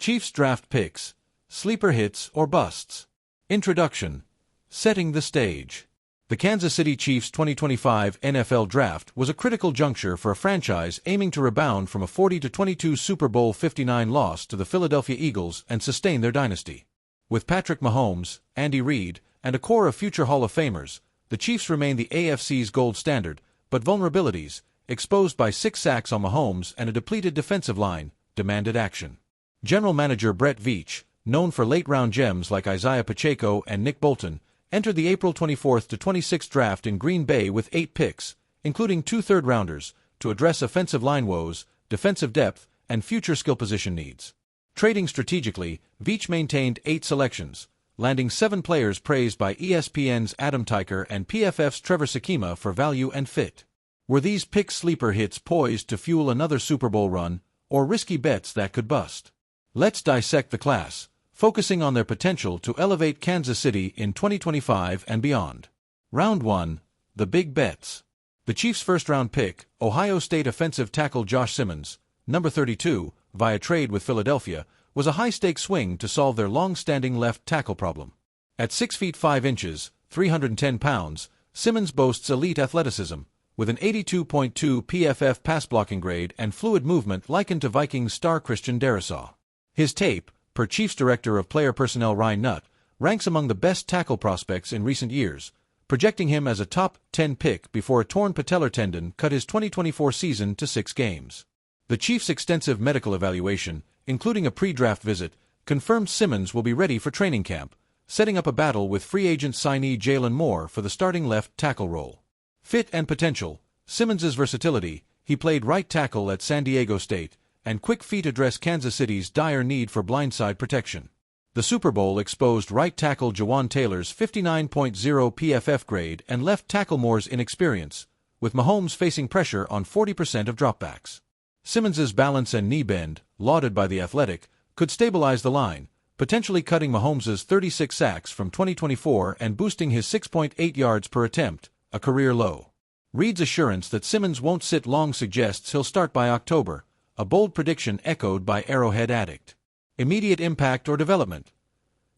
Chiefs draft picks, sleeper hits or busts. Introduction. Setting the stage. The Kansas City Chiefs 2025 NFL Draft was a critical juncture for a franchise aiming to rebound from a 40-22 Super Bowl 59 loss to the Philadelphia Eagles and sustain their dynasty. With Patrick Mahomes, Andy Reid, and a core of future Hall of Famers, the Chiefs remain the AFC's gold standard, but vulnerabilities, exposed by 6 sacks on Mahomes and a depleted defensive line, demanded action. General Manager Brett Veach, known for late-round gems like Isaiah Pacheco and Nick Bolton, entered the April 24-26 draft in Green Bay with 8 picks, including 2 third-rounders, to address offensive line woes, defensive depth, and future skill position needs. Trading strategically, Veach maintained 8 selections, landing 7 players praised by ESPN's Adam Teicher and PFF's Trevor Sakima for value and fit. Were these pick sleeper hits poised to fuel another Super Bowl run, or risky bets that could bust? Let's dissect the class, focusing on their potential to elevate Kansas City in 2025 and beyond. Round 1. The Big Bets. The Chiefs' first-round pick, Ohio State offensive tackle Josh Simmons, number 32, via trade with Philadelphia, was a high-stakes swing to solve their long-standing left tackle problem. At 6 feet 5 inches, 310 pounds, Simmons boasts elite athleticism, with an 82.2 PFF pass-blocking grade and fluid movement likened to Vikings star Christian Darrisaw. His tape, per Chiefs Director of Player Personnel Ryan Nutt, ranks among the best tackle prospects in recent years, projecting him as a top 10 pick before a torn patellar tendon cut his 2024 season to 6 games. The Chiefs' extensive medical evaluation, including a pre-draft visit, confirmed Simmons will be ready for training camp, setting up a battle with free agent signee Jalen Moore for the starting left tackle role. Fit and potential. Simmons' versatility, he played right tackle at San Diego State, and quick feet address Kansas City's dire need for blindside protection. The Super Bowl exposed right tackle Jawan Taylor's 59.0 PFF grade and left tackle Moore's inexperience, with Mahomes facing pressure on 40% of dropbacks. Simmons' balance and knee bend, lauded by The Athletic, could stabilize the line, potentially cutting Mahomes' 36 sacks from 2024 and boosting his 6.8 yards per attempt, a career low. Reid's assurance that Simmons won't sit long suggests he'll start by October, a bold prediction echoed by Arrowhead Addict. Immediate impact or development.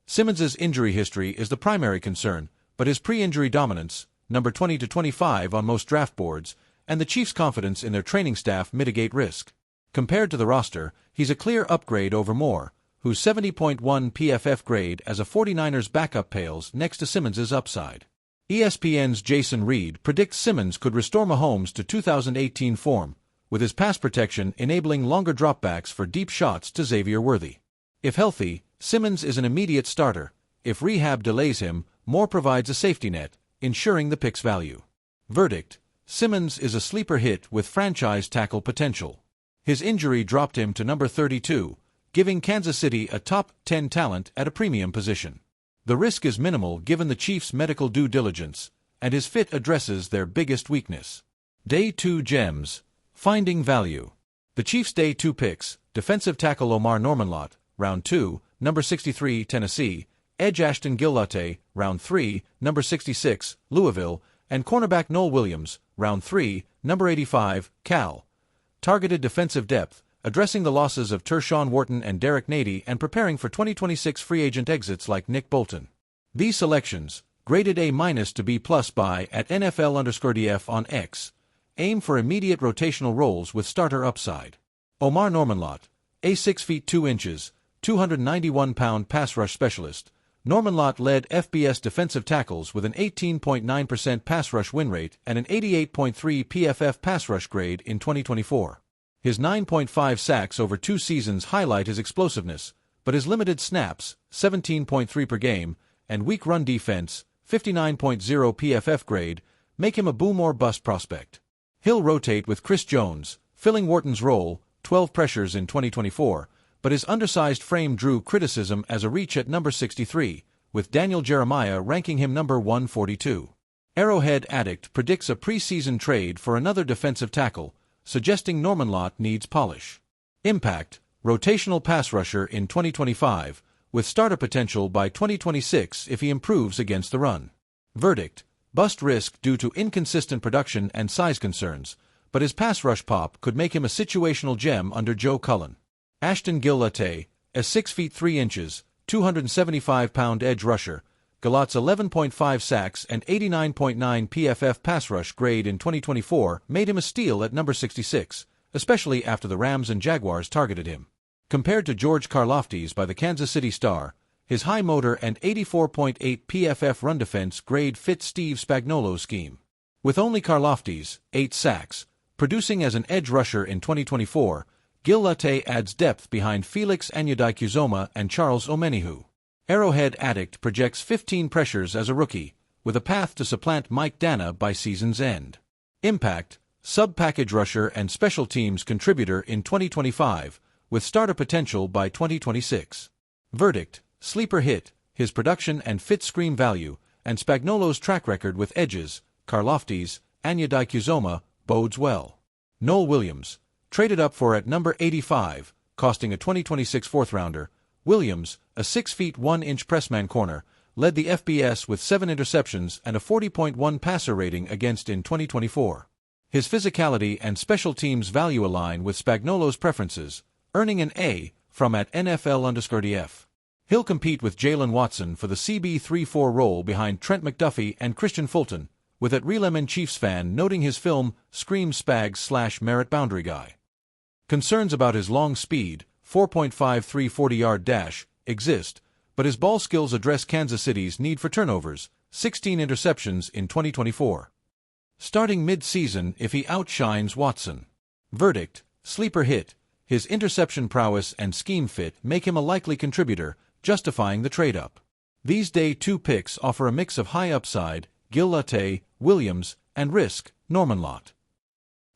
Simmons' injury history is the primary concern, but his pre-injury dominance, number 20-25 on most draft boards, and the Chiefs' confidence in their training staff mitigate risk. Compared to the roster, he's a clear upgrade over Moore, whose 70.1 PFF grade as a 49ers backup pales next to Simmons' upside. ESPN's Jason Reed predicts Simmons could restore Mahomes to 2018 form, with his pass protection enabling longer dropbacks for deep shots to Xavier Worthy. If healthy, Simmons is an immediate starter. If rehab delays him, Moore provides a safety net, ensuring the pick's value. Verdict: Simmons is a sleeper hit with franchise tackle potential. His injury dropped him to number 32, giving Kansas City a top 10 talent at a premium position. The risk is minimal given the Chiefs' medical due diligence, and his fit addresses their biggest weakness. Day 2 Gems. Finding value. The Chiefs' Day 2 picks, defensive tackle Omar Normanlot, round 2, number 63, Tennessee, edge Ashton Gillate, round 3, number 66, Louisville, and cornerback Noel Williams, round 3, number 85, Cal. Targeted defensive depth, addressing the losses of Tershawn Wharton and Derek Nady and preparing for 2026 free agent exits like Nick Bolton. These selections, graded A- to B+ by at NFL_DF on X, aim for immediate rotational roles with starter upside. Omar Normanlot, a 6 feet 2 inches, 291-pound pass rush specialist, Normanlot led FBS defensive tackles with an 18.9% pass rush win rate and an 88.3 PFF pass rush grade in 2024. His 9.5 sacks over 2 seasons highlight his explosiveness, but his limited snaps, 17.3 per game, and weak run defense, 59.0 PFF grade, make him a boom or bust prospect. He'll rotate with Chris Jones, filling Wharton's role, 12 pressures in 2024, but his undersized frame drew criticism as a reach at number 63, with Daniel Jeremiah ranking him number 142. Arrowhead Addict predicts a preseason trade for another defensive tackle, suggesting Normanlot needs polish. Impact: rotational pass rusher in 2025, with starter potential by 2026 if he improves against the run. Verdict: bust risk due to inconsistent production and size concerns, but his pass rush pop could make him a situational gem under Joe Cullen. Ashton Gillate, As 6 feet 3 inches, 275-pound edge rusher, Galot's 11.5 sacks and 89.9 PFF pass rush grade in 2024 made him a steal at number 66, especially after the Rams and Jaguars targeted him. Compared to George Karlaftis by the Kansas City Star, his high motor and 84.8 PFF run defense grade fit Steve Spagnuolo's scheme. With only Karlaftis, 8 sacks, producing as an edge rusher in 2024, Gil Latte adds depth behind Felix Anudike-Uzomah and Charles Omenihu. Arrowhead Addict projects 15 pressures as a rookie, with a path to supplant Mike Dana by season's end. Impact, sub-package rusher and special teams contributor in 2025, with starter potential by 2026. Verdict, sleeper hit, his production and fit scream value, and Spagnuolo's track record with edges, Karlaftis, Anudike-Uzomah, bodes well. Noel Williams, traded up for at number 85, costing a 2026 fourth-rounder, Williams, a 6 feet 1 inch pressman corner, led the FBS with 7 interceptions and a 40.1 passer rating against in 2024. His physicality and special teams value align with Spagnuolo's preferences, earning an A from at NFL_DF. He'll compete with Jalen Watson for the CB3-4 role behind Trent McDuffie and Christian Fulton, with at Real Chiefs fan noting his film screams Spags/Merit Boundary Guy. Concerns about his long speed, 4.53 40-yard dash, exist, but his ball skills address Kansas City's need for turnovers, 16 interceptions in 2024. Starting mid-season if he outshines Watson. Verdict, sleeper hit, his interception prowess and scheme fit make him a likely contributor, justifying the trade-up. These day 2 picks offer a mix of high upside, Gil Latte, Williams, and risk, Norman Lott.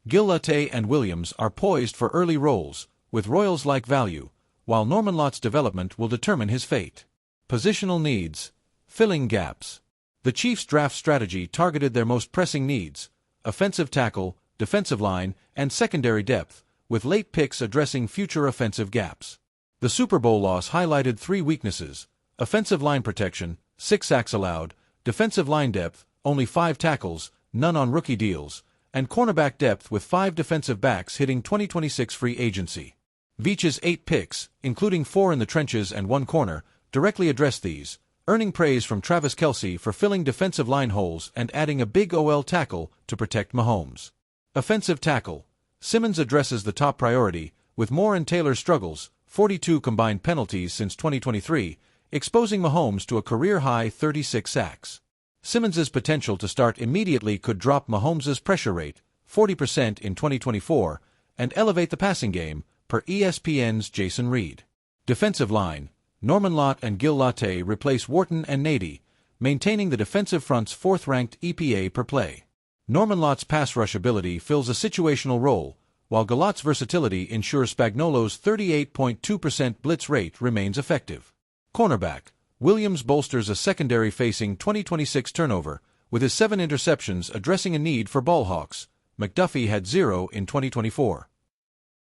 Gil Latte and Williams are poised for early roles, with Royals-like value, while Norman Lott's development will determine his fate. Positional needs, filling gaps. The Chiefs' draft strategy targeted their most pressing needs, offensive tackle, defensive line, and secondary depth, with late picks addressing future offensive gaps. The Super Bowl loss highlighted 3 weaknesses: offensive line protection, 6 sacks allowed, defensive line depth, only 5 tackles, none on rookie deals, and cornerback depth with 5 defensive backs hitting 2026 free agency. Veach's 8 picks, including 4 in the trenches and 1 corner, directly address these, earning praise from Travis Kelce for filling defensive line holes and adding a big OL tackle to protect Mahomes. Offensive tackle. Simmons addresses the top priority, with Moore and Taylor's struggles, 42 combined penalties since 2023, exposing Mahomes to a career-high 36 sacks. Simmons's potential to start immediately could drop Mahomes's pressure rate, 40% in 2024, and elevate the passing game, per ESPN's Jason Reed. Defensive line. Norman Lott and Gil Latte replace Wharton and Nady, maintaining the defensive front's 4th-ranked EPA per play. Norman Lott's pass rush ability fills a situational role, while Galot's versatility ensures Spagnuolo's 38.2% blitz rate remains effective. Cornerback. Williams bolsters a secondary facing 2026 turnover, with his 7 interceptions addressing a need for ball hawks. McDuffie had 0 in 2024.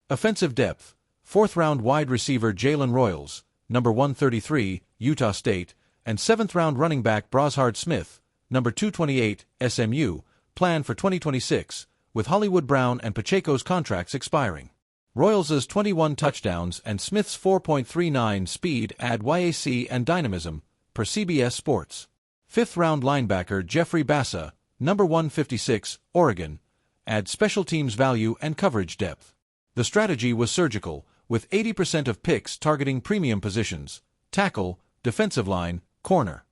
Offensive depth. 4th-round wide receiver Jalen Royals, number 133, Utah State, and 7th-round running back Brashard Smith, number 228, SMU, planned for 2026, with Hollywood Brown and Pacheco's contracts expiring. Royals' 21 touchdowns and Smith's 4.39 speed add YAC and dynamism, per CBS Sports. 5th-round linebacker Jeffrey Bassa, number 156, Oregon, adds special teams value and coverage depth. The strategy was surgical, with 80% of picks targeting premium positions: tackle, defensive line, corner.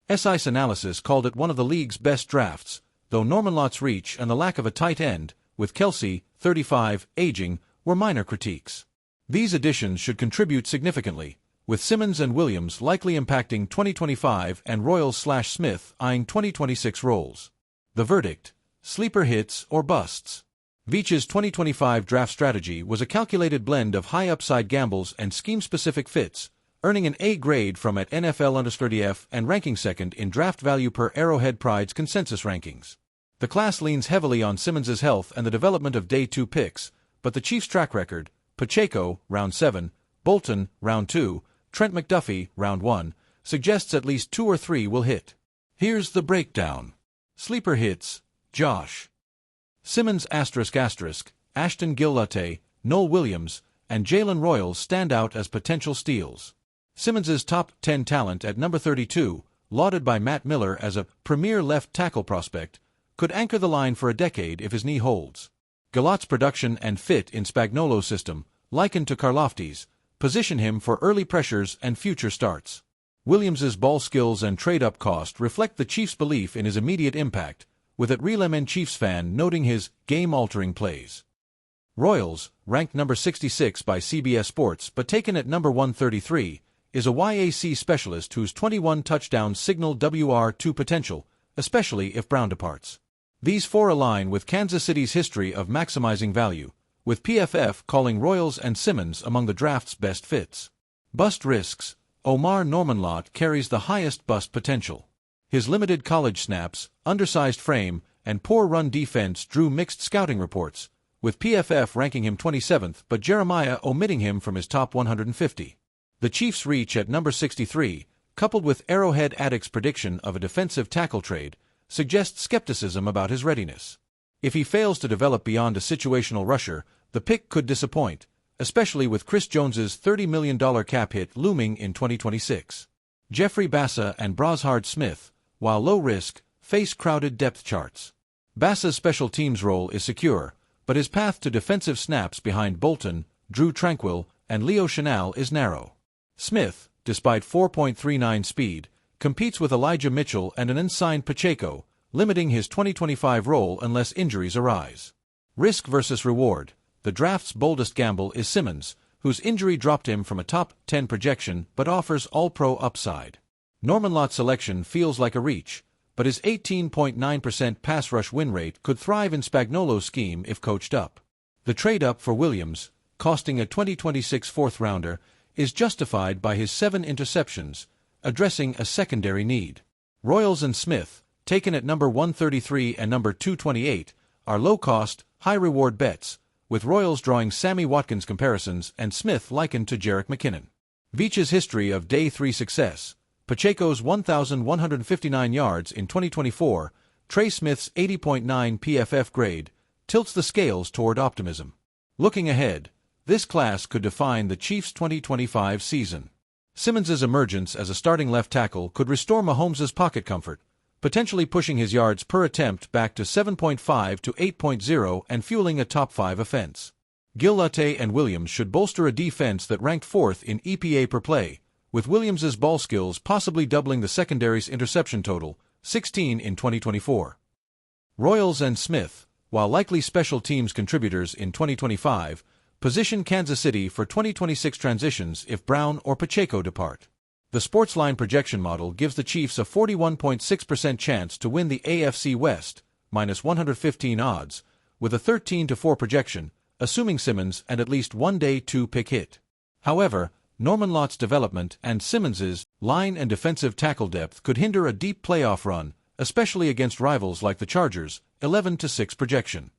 SI's Analyses called it one of the league's best drafts, though Norman Lott's reach and the lack of a tight end, with Kelce, 35, aging, were minor critiques. These additions should contribute significantly, with Simmons and Williams likely impacting 2025 and Royals/Smith eyeing 2026 roles. The verdict: sleeper hits or busts. Veach's 2025 draft strategy was a calculated blend of high-upside gambles and scheme-specific fits, earning an A grade from at NFL_DF and ranking 2nd in draft value per Arrowhead Pride's consensus rankings. The class leans heavily on Simmons's health and the development of day 2 picks, but the Chiefs' track record, Pacheco, round 7, Bolton, round 2, Trent McDuffie, round 1, suggests at least 2 or 3 will hit. Here's the breakdown. Sleeper hits: Josh Simmons ***, Ashton Gil Latte, Noel Williams, and Jalen Royals stand out as potential steals. Simmons's top 10 talent at number 32, lauded by Matt Miller as a premier left tackle prospect, could anchor the line for a decade if his knee holds. Gillott's production and fit in Spagnuolo's system, likened to Karlaftis, position him for early pressures and future starts. Williams's ball skills and trade-up cost reflect the Chiefs' belief in his immediate impact, with at Real Chiefs fan noting his game-altering plays. Royals, ranked number 66 by CBS Sports but taken at number 133, is a YAC specialist whose 21 touchdowns signal WR2 potential, especially if Brown departs. These four align with Kansas City's history of maximizing value, with PFF calling Royals and Simmons among the draft's best fits. Bust risks. Omar Normanlott carries the highest bust potential. His limited college snaps, undersized frame, and poor run defense drew mixed scouting reports, with PFF ranking him 27th but Jeremiah omitting him from his top 150. The Chiefs' reach at number 63, coupled with Arrowhead Addict's prediction of a defensive tackle trade, suggests skepticism about his readiness. If he fails to develop beyond a situational rusher, the pick could disappoint, especially with Chris Jones's $30 million cap hit looming in 2026. Jeffrey Bassa and Brashard Smith, while low risk, face crowded depth charts. Bassa's special teams role is secure, but his path to defensive snaps behind Bolton, Drew Tranquill, and Leo Chenal is narrow. Smith, despite 4.39 speed, competes with Elijah Mitchell and an unsigned Pacheco, limiting his 2025 role unless injuries arise. Risk versus reward. The draft's boldest gamble is Simmons, whose injury dropped him from a top 10 projection but offers all-pro upside. Normanlott's selection feels like a reach, but his 18.9% pass rush win rate could thrive in Spagnuolo's scheme if coached up. The trade-up for Williams, costing a 2026 fourth-rounder, is justified by his 7 interceptions, addressing a secondary need. Royals and Smith, taken at number 133 and number 228, are low-cost, high-reward bets, with Royals drawing Sammy Watkins comparisons and Smith likened to Jerick McKinnon. Veach's history of Day 3 success, Pacheco's 1,159 yards in 2024, Trey Smith's 80.9 PFF grade, tilts the scales toward optimism. Looking ahead, this class could define the Chiefs' 2025 season. Simmons's emergence as a starting left tackle could restore Mahomes' pocket comfort, potentially pushing his yards per attempt back to 7.5 to 8.0 and fueling a top-5 offense. Gillotte and Williams should bolster a defense that ranked 4th in EPA per play, with Williams's ball skills possibly doubling the secondary's interception total, 16 in 2024. Royals and Smith, while likely special teams contributors in 2025, position Kansas City for 2026 transitions if Brown or Pacheco depart. The Sportsline projection model gives the Chiefs a 41.6% chance to win the AFC West, minus 115 odds, with a 13-4 projection, assuming Simmons and at least one day 2-pick hit. However, Normanlott's development and Simmons's line and defensive tackle depth could hinder a deep playoff run, especially against rivals like the Chargers, 11-6 projection.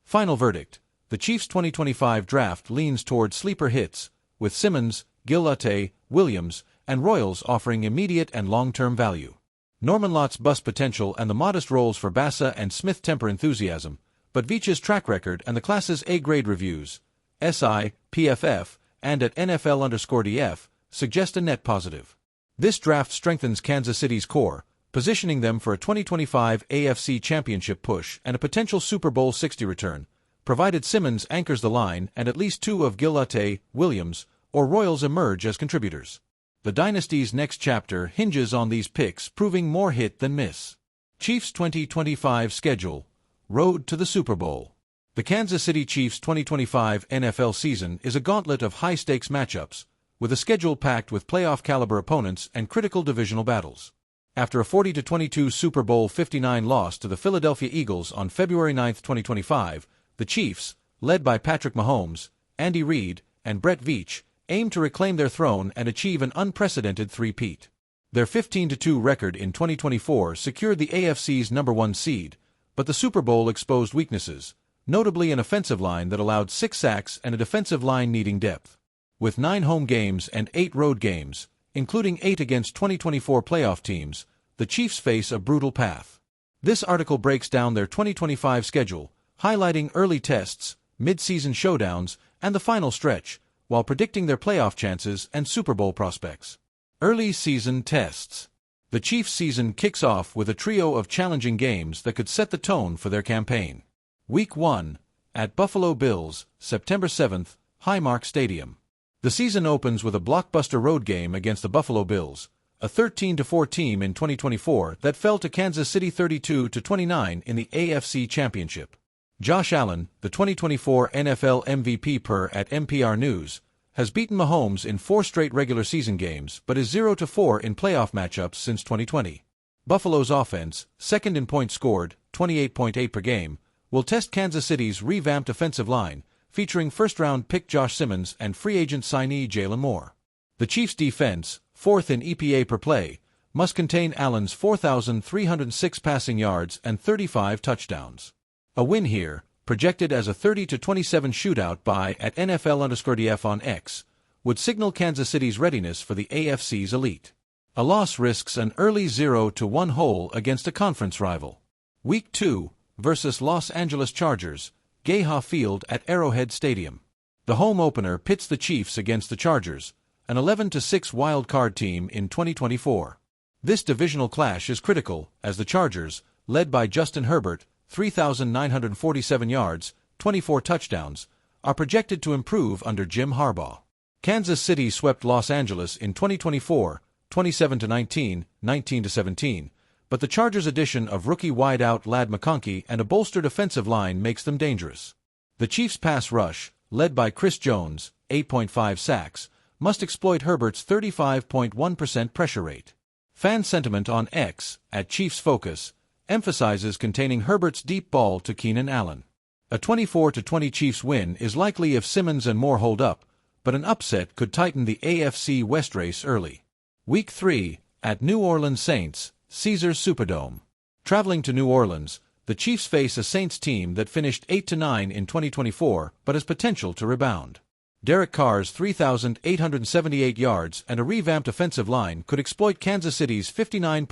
Final verdict. The Chiefs' 2025 draft leans toward sleeper hits, with Simmons, Gillotte, Williams, and Royals offering immediate and long-term value. Normanlott's bust potential and the modest roles for Bassa and Smith temper enthusiasm, but Veach's track record and the class's A-grade reviews, SI, PFF, and at NFL_DF, suggest a net positive. This draft strengthens Kansas City's core, positioning them for a 2025 AFC Championship push and a potential Super Bowl 60 return, provided Simmons anchors the line and at least 2 of Gillotte, Williams, or Royals emerge as contributors. The dynasty's next chapter hinges on these picks proving more hit than miss. Chiefs 2025 schedule. Road to the Super Bowl. The Kansas City Chiefs' 2025 NFL season is a gauntlet of high-stakes matchups, with a schedule packed with playoff-caliber opponents and critical divisional battles. After a 40-22 Super Bowl 59 loss to the Philadelphia Eagles on February 9, 2025, the Chiefs, led by Patrick Mahomes, Andy Reid, and Brett Veach, aim to reclaim their throne and achieve an unprecedented three-peat. Their 15-2 record in 2024 secured the AFC's number 1 seed, but the Super Bowl exposed weaknesses, notably an offensive line that allowed 6 sacks and a defensive line needing depth. With 9 home games and 8 road games, including 8 against 2024 playoff teams, the Chiefs face a brutal path. This article breaks down their 2025 schedule, highlighting early tests, mid-season showdowns, and the final stretch, while predicting their playoff chances and Super Bowl prospects. Early season tests. The Chiefs' season kicks off with a trio of challenging games that could set the tone for their campaign. Week 1, at Buffalo Bills, September 7th, Highmark Stadium. The season opens with a blockbuster road game against the Buffalo Bills, a 13-4 team in 2024 that fell to Kansas City 32-29 in the AFC Championship. Josh Allen, the 2024 NFL MVP per at NPR News, has beaten Mahomes in 4 straight regular season games but is 0-4 in playoff matchups since 2020. Buffalo's offense, second in points scored, 28.8 per game, will test Kansas City's revamped offensive line, featuring first-round pick Josh Simmons and free agent signee Jalen Moore. The Chiefs' defense, fourth in EPA per play, must contain Allen's 4,306 passing yards and 35 touchdowns. A win here, projected as a 30-27 shootout by at NFL_DF on X, would signal Kansas City's readiness for the AFC's elite. A loss risks an early 0-1 hole against a conference rival. Week 2, versus Los Angeles Chargers, Gayha Field at Arrowhead Stadium. The home opener pits the Chiefs against the Chargers, an 11-6 wild-card team in 2024. This divisional clash is critical, as the Chargers, led by Justin Herbert, 3,947 yards, 24 touchdowns, are projected to improve under Jim Harbaugh. Kansas City swept Los Angeles in 2024, 27-19, 19-17, but the Chargers' addition of rookie wideout Ladd McConkey and a bolstered offensive line makes them dangerous. The Chiefs' pass rush, led by Chris Jones, 8.5 sacks, must exploit Herbert's 35.1% pressure rate. Fan sentiment on X, at Chiefs Focus, emphasizes containing Herbert's deep ball to Keenan Allen. A 24-20 Chiefs win is likely if Simmons and Moore hold up, but an upset could tighten the AFC West race early. Week 3, at New Orleans Saints, Caesars Superdome. Traveling to New Orleans, the Chiefs face a Saints team that finished 8-9 in 2024 but has potential to rebound. Derek Carr's 3,878 yards and a revamped offensive line could exploit Kansas City's 59.0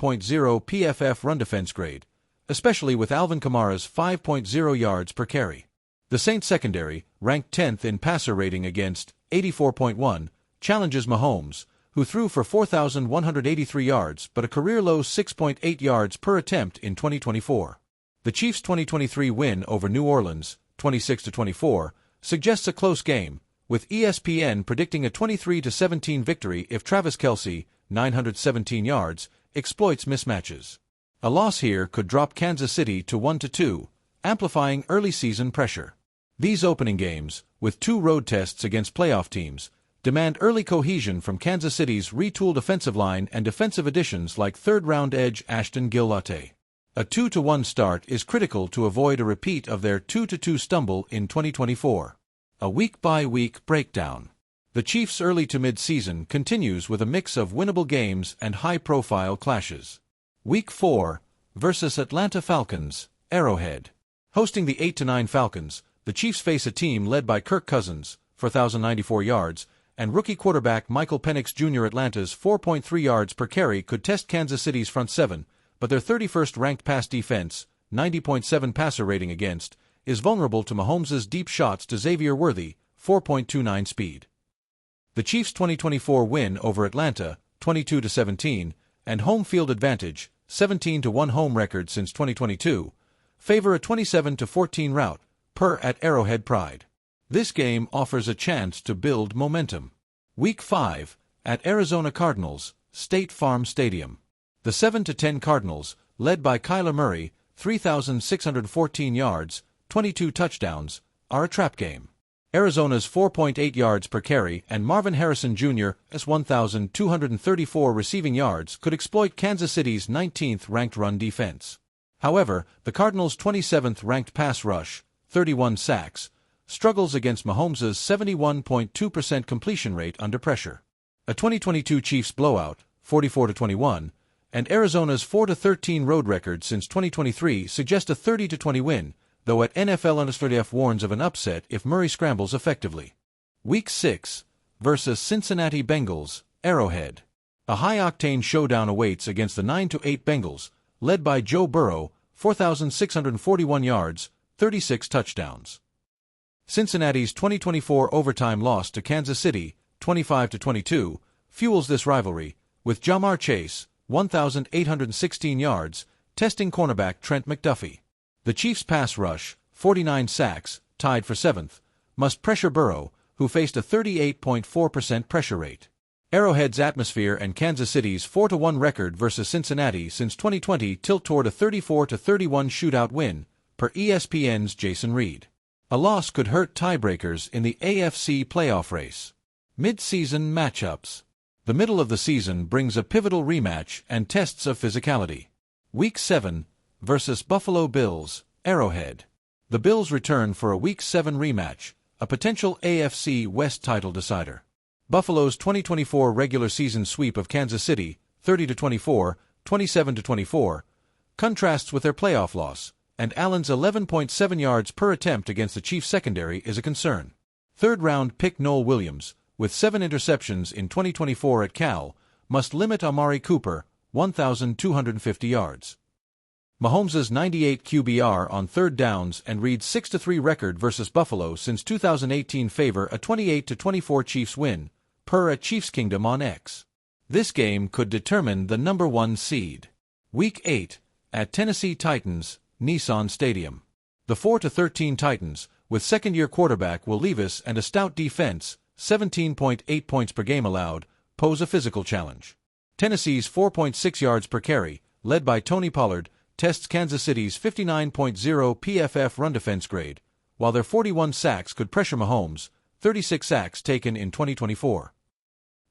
PFF run defense grade, especially with Alvin Kamara's 5.0 yards per carry. The Saints secondary, ranked 10th in passer rating against 84.1, challenges Mahomes, who threw for 4,183 yards but a career-low 6.8 yards per attempt in 2024. The Chiefs' 2023 win over New Orleans, 26-24, suggests a close game, with ESPN predicting a 23-17 victory if Travis Kelce, 917 yards, exploits mismatches. A loss here could drop Kansas City to 1-2, amplifying early season pressure. These opening games, with 2 road tests against playoff teams, demand early cohesion from Kansas City's retooled offensive line and defensive additions like third-round edge Ashton Gillotte. A 2-1 start is critical to avoid a repeat of their 2-2 stumble in 2024. A week-by-week breakdown. The Chiefs' early to mid-season continues with a mix of winnable games and high-profile clashes. Week 4, versus Atlanta Falcons, Arrowhead. Hosting the 8-9 Falcons, the Chiefs face a team led by Kirk Cousins, 4,094 yards, and rookie quarterback Michael Penix Jr. Atlanta's 4.3 yards per carry could test Kansas City's front 7, but their 31st ranked pass defense, 90.7 passer rating against, is vulnerable to Mahomes' deep shots to Xavier Worthy, 4.29 speed. The Chiefs' 2024 win over Atlanta, 22-17, and home field advantage, 17-1 home record since 2022, favor a 27-14 rout, per at Arrowhead Pride. This game offers a chance to build momentum. Week 5, at Arizona Cardinals, State Farm Stadium. The 7-10 Cardinals, led by Kyler Murray, 3,614 yards, 22 touchdowns, are a trap game. Arizona's 4.8 yards per carry and Marvin Harrison Jr.'s 1,234 receiving yards could exploit Kansas City's 19th ranked run defense. However, the Cardinals' 27th ranked pass rush, 31 sacks, struggles against Mahomes' 71.2% completion rate under pressure. A 2022 Chiefs blowout, 44-21, and Arizona's 4-13 road record since 2023 suggest a 30-20 win, though at NFL_DF warns of an upset if Murray scrambles effectively. Week 6, versus Cincinnati Bengals, Arrowhead. A high-octane showdown awaits against the 9-8 Bengals, led by Joe Burrow, 4,641 yards, 36 touchdowns. Cincinnati's 2024 overtime loss to Kansas City, 25-22, fuels this rivalry, with Ja'Marr Chase, 1,816 yards, testing cornerback Trent McDuffie. The Chiefs' pass rush, 49 sacks, tied for 7th, must pressure Burrow, who faced a 38.4% pressure rate. Arrowhead's atmosphere and Kansas City's 4-1 record versus Cincinnati since 2020 tilt toward a 34-31 shootout win, per ESPN's Jason Reed. A loss could hurt tiebreakers in the AFC playoff race. Mid-season matchups. The middle of the season brings a pivotal rematch and tests of physicality. Week 7 versus Buffalo Bills, Arrowhead. The Bills return for a Week 7 rematch, a potential AFC West title decider. Buffalo's 2024 regular season sweep of Kansas City, 30-24, 27-24, contrasts with their playoff loss, and Allen's 11.7 yards per attempt against the Chiefs secondary is a concern. Third-round pick Noel Williams, with 7 interceptions in 2024 at Cal, must limit Amari Cooper, 1,250 yards. Mahomes' 98 QBR on third downs and Reed's 6-3 record versus Buffalo since 2018 favor a 28-24 Chiefs win, per at Chiefs Kingdom on X. This game could determine the number 1 seed. Week 8, at Tennessee Titans, Nissan Stadium. The 4-13 Titans, with second-year quarterback Will Levis and a stout defense, 17.8 points per game allowed, pose a physical challenge. Tennessee's 4.6 yards per carry, led by Tony Pollard, tests Kansas City's 59.0 PFF run defense grade, while their 41 sacks could pressure Mahomes, 36 sacks taken in 2024.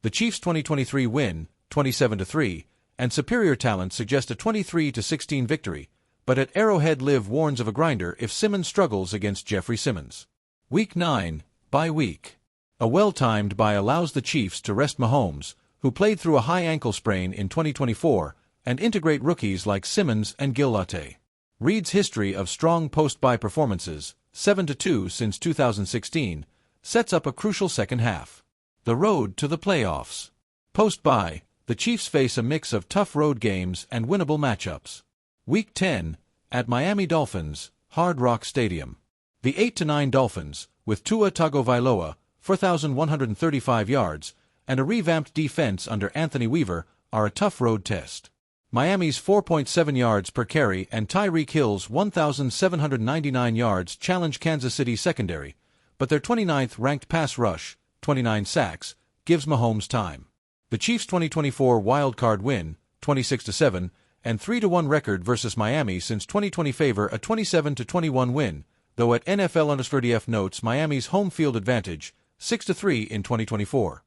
The Chiefs' 2023 win, 27-3, and superior talent suggest a 23-16 victory, but at Arrowhead Liv warns of a grinder if Simmons struggles against Jeffrey Simmons. Week 9, bye week. A well-timed bye allows the Chiefs to rest Mahomes, who played through a high ankle sprain in 2024, and integrate rookies like Simmons and Gillatte. Reed's history of strong post-bye performances, 7-2 since 2016, sets up a crucial second half. The road to the playoffs. Post-bye, the Chiefs face a mix of tough road games and winnable matchups. Week 10, at Miami Dolphins, Hard Rock Stadium. The 8-9 Dolphins, with Tua Tagovailoa, 4,135 yards, and a revamped defense under Anthony Weaver, are a tough road test. Miami's 4.7 yards per carry and Tyreek Hill's 1,799 yards challenge Kansas City's secondary, but their 29th ranked pass rush, 29 sacks, gives Mahomes time. The Chiefs' 2024 wildcard win, 26-7, and 3-1 record versus Miami since 2020 favor a 27-21 win, though at NFL_DF notes Miami's home field advantage, 6-3 in 2024.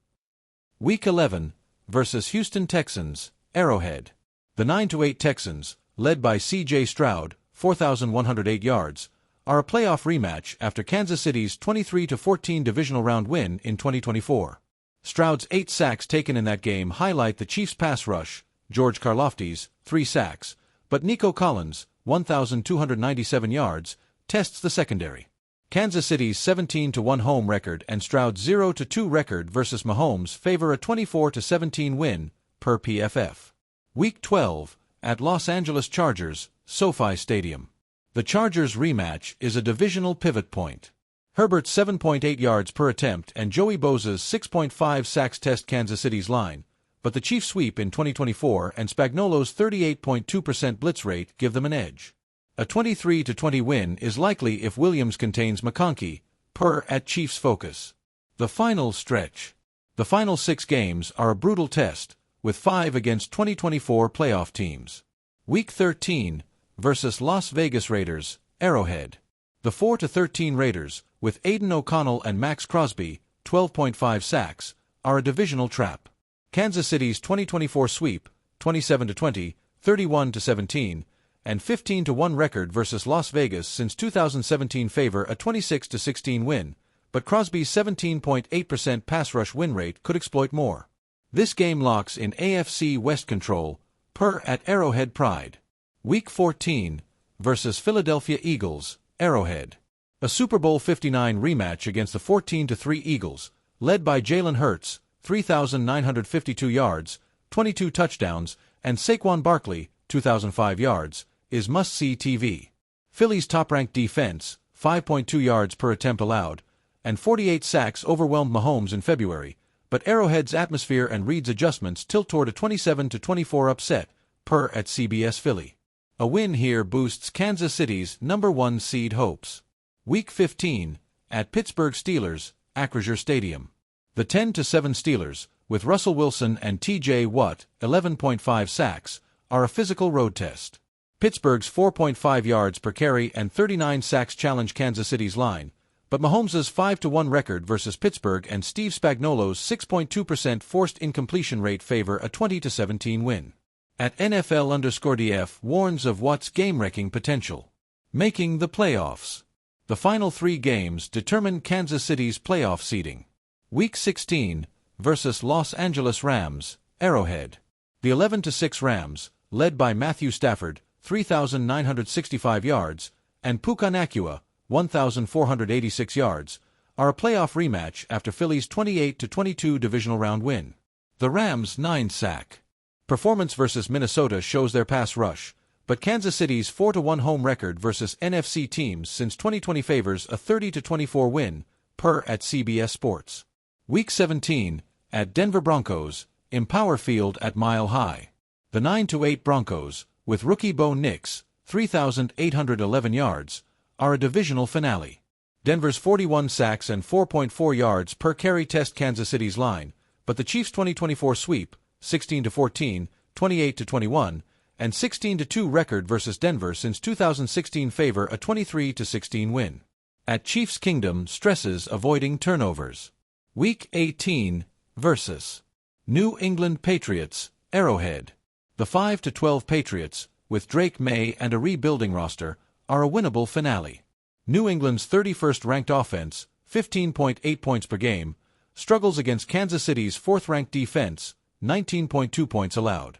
Week 11 versus Houston Texans, Arrowhead. The 9-8 Texans, led by C.J. Stroud, 4,108 yards, are a playoff rematch after Kansas City's 23-14 divisional round win in 2024. Stroud's 8 sacks taken in that game highlight the Chiefs' pass rush, George Karlaftis, 3 sacks, but Nico Collins, 1,297 yards, tests the secondary. Kansas City's 17-1 home record and Stroud's 0-2 record versus Mahomes favor a 24-17 win, per PFF. Week 12, at Los Angeles Chargers, SoFi Stadium. The Chargers rematch is a divisional pivot point. Herbert's 7.8 yards per attempt and Joey Bosa's 6.5 sacks test Kansas City's line, but the Chiefs' sweep in 2024 and Spagnuolo's 38.2% blitz rate give them an edge. A 23-20 win is likely if Williams contains McConkey, per at Chiefs Focus. The final stretch. The final 6 games are a brutal test, with 5 against 2024 playoff teams. Week 13 versus Las Vegas Raiders, Arrowhead. The 4-13 Raiders, with Aiden O'Connell and Max Crosby, 12.5 sacks, are a divisional trap. Kansas City's 2024 sweep, 27-20, 31-17, and 15-1 record versus Las Vegas since 2017 favor a 26-16 win, but Crosby's 17.8% pass rush win rate could exploit more. This game locks in AFC West control, per at Arrowhead Pride. Week 14 versus Philadelphia Eagles, Arrowhead. A Super Bowl 59 rematch against the 14-3 Eagles, led by Jalen Hurts, 3,952 yards, 22 touchdowns, and Saquon Barkley, 2,005 yards, is must-see TV. Philly's top-ranked defense, 5.2 yards per attempt allowed, and 48 sacks overwhelmed Mahomes in February, but Arrowhead's atmosphere and Reid's adjustments tilt toward a 27-24 upset, per at CBS Philly. A win here boosts Kansas City's #1 seed hopes. Week 15, at Pittsburgh Steelers, Acrisure Stadium. The 10-7 Steelers, with Russell Wilson and T.J. Watt, 11.5 sacks, are a physical road test. Pittsburgh's 4.5 yards per carry and 39 sacks challenge Kansas City's line, but Mahomes' 5-1 record versus Pittsburgh and Steve Spagnuolo's 6.2% forced incompletion rate favor a 20-17 win. At NFL_DF warns of Watt's game-wrecking potential. Making the playoffs. The final 3 games determine Kansas City's playoff seeding. Week 16, versus Los Angeles Rams, Arrowhead. The 11-6 Rams, led by Matthew Stafford, 3,965 yards, and Puka Nacua, 1,486 yards, are a playoff rematch after Philly's 28-22 divisional round win. The Rams' 9-sack performance versus Minnesota shows their pass rush, but Kansas City's 4-1 home record versus NFC teams since 2020 favors a 30-24 win, per at CBS Sports. Week 17, at Denver Broncos, Empower Field at Mile High. The 9-8 Broncos, with rookie Bo Nix, 3,811 yards, are a divisional finale. Denver's 41 sacks and 4.4 yards per carry test Kansas City's line, but the Chiefs' 2024 sweep, 16-14, 28-21, and 16-2 record versus Denver since 2016 favor a 23-16 win. At Chiefs Kingdom stresses avoiding turnovers. Week 18, versus New England Patriots, Arrowhead. The 5-12 Patriots, with Drake May and a rebuilding roster, are a winnable finale. New England's 31st ranked offense, 15.8 points per game, struggles against Kansas City's 4th-ranked defense, 19.2 points allowed.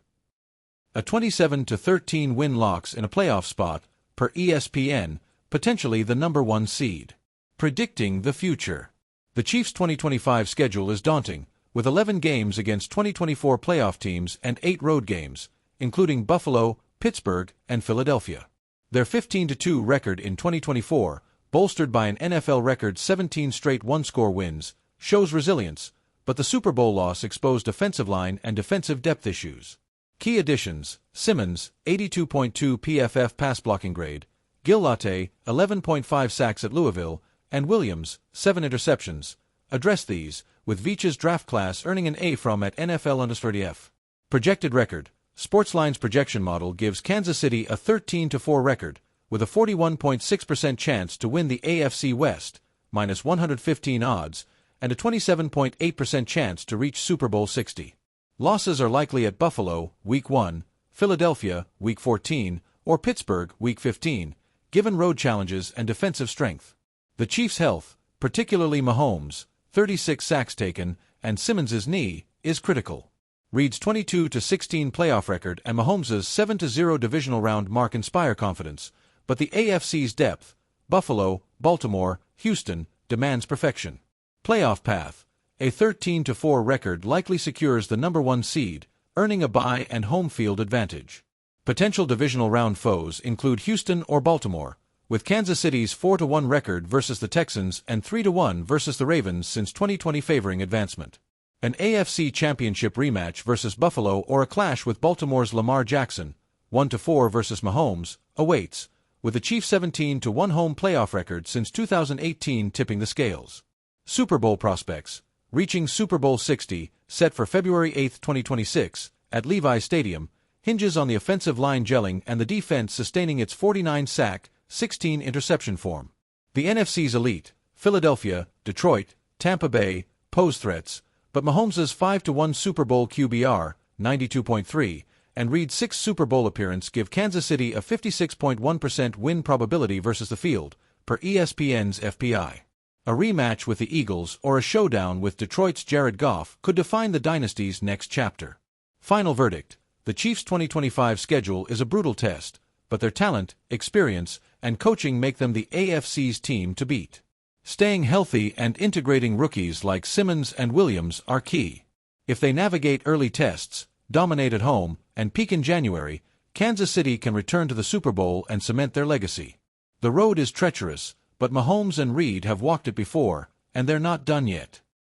A 27-13 win locks in a playoff spot, per ESPN, potentially the #1 seed. Predicting the future. The Chiefs' 2025 schedule is daunting, with 11 games against 2024 playoff teams and 8 road games, including Buffalo, Pittsburgh, and Philadelphia. Their 15-2 record in 2024, bolstered by an NFL record 17 straight one-score wins, shows resilience, but the Super Bowl loss exposed offensive line and defensive depth issues. Key additions: Simmons, 82.2 PFF pass blocking grade, Gillate, 11.5 sacks at Louisville, and Williams, 7 interceptions, address these, with Veach's draft class earning an A from at NFL_DF. Projected record: Sportsline's projection model gives Kansas City a 13-4 record, with a 41.6% chance to win the AFC West, minus 115 odds, and a 27.8% chance to reach Super Bowl 60. Losses are likely at Buffalo, Week 1, Philadelphia, Week 14, or Pittsburgh, Week 15, given road challenges and defensive strength. The Chiefs' health, particularly Mahomes, 36 sacks taken, and Simmons' knee, is critical. Reid's 22-16 playoff record and Mahomes' 7-0 divisional round mark inspire confidence, but the AFC's depth, Buffalo, Baltimore, Houston, demands perfection. Playoff path: a 13-4 record likely secures the #1 seed, earning a bye and home field advantage. Potential divisional round foes include Houston or Baltimore, with Kansas City's 4-1 record versus the Texans and 3-1 versus the Ravens since 2020 favoring advancement. An AFC Championship rematch versus Buffalo or a clash with Baltimore's Lamar Jackson, 1-4 versus Mahomes, awaits, with the Chiefs' 17-1 home playoff record since 2018 tipping the scales. Super Bowl prospects: reaching Super Bowl 60, set for February 8, 2026, at Levi's Stadium, hinges on the offensive line gelling and the defense sustaining its 49-sack, 16-interception form. The NFC's elite, Philadelphia, Detroit, Tampa Bay, pose threats, but Mahomes' 5-1 Super Bowl QBR, 92.3, and Reid's 6th Super Bowl appearance give Kansas City a 56.1% win probability versus the field, per ESPN's FPI. A rematch with the Eagles or a showdown with Detroit's Jared Goff could define the dynasty's next chapter. Final verdict: the Chiefs' 2025 schedule is a brutal test, but their talent, experience, and coaching make them the AFC's team to beat. Staying healthy and integrating rookies like Simmons and Williams are key. If they navigate early tests, dominate at home, and peak in January, Kansas City can return to the Super Bowl and cement their legacy. The road is treacherous, but Mahomes and Reed have walked it before, and they're not done yet.